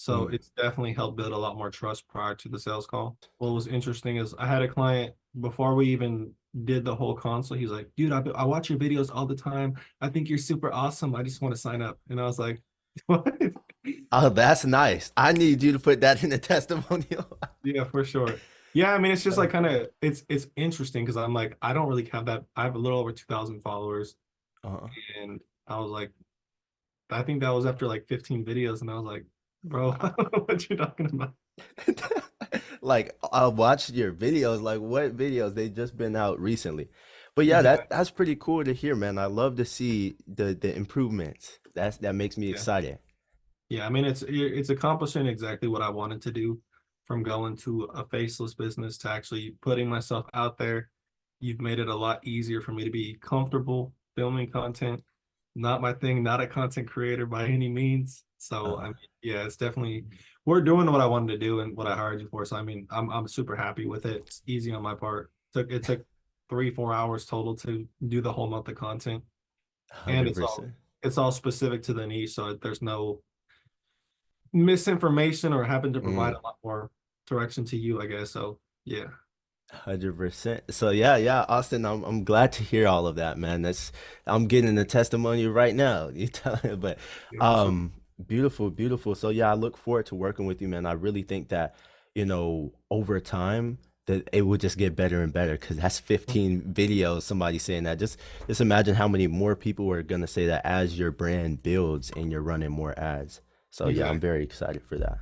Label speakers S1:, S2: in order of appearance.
S1: So
S2: Mm.
S1: it's definitely helped build a lot more trust prior to the sales call. What was interesting is I had a client before we even did the whole consult. He's like, dude, I watch your videos all the time. I think you're super awesome. I just want to sign up. And I was like, what?
S2: Oh, that's nice. I need you to put that in the testimonial.
S1: Yeah, for sure. Yeah, I mean, it's just like kind of it's interesting because I'm like, I don't really have that. I have a little over 2,000 followers,
S2: Uh-huh.
S1: and I was like, I think that was after like 15 videos, and I was like, bro, I don't know what you're talking about.
S2: Like I watched your videos, like what videos? They just been out recently. But yeah,
S1: Yeah,
S2: that's pretty cool to hear, man. I love to see the improvements. That makes me
S1: yeah,
S2: excited.
S1: yeah. I mean, it's accomplishing exactly what I wanted to do, from going to a faceless business to actually putting myself out there. You've made it a lot easier for me to be comfortable filming content. Not my thing, not a content creator by any means. So I
S2: Uh,
S1: mean, yeah, it's definitely we're doing what I wanted to do and what I hired you for. So I mean, I'm super happy with it. It's easy on my part. It took 3-4 hours total to do the whole month of content, and it's all
S2: 100%.
S1: it's all specific to the niche, so there's no misinformation or having to provide
S2: Mm,
S1: a lot more direction to you, I guess. So yeah,
S2: 100%. So yeah, yeah, Austin, I'm glad to hear all of that, man. That's I'm getting the testimony right now. You tell me, but
S1: yeah, for sure.
S2: um, beautiful, beautiful. So yeah, I look forward to working with you, man. I really think that, over time that it will just get better and better because that's 15 videos, somebody saying that. Just imagine how many more people are gonna say that as your brand builds and you're running more ads. So yeah, I'm
S1: Exactly.
S2: very excited for that.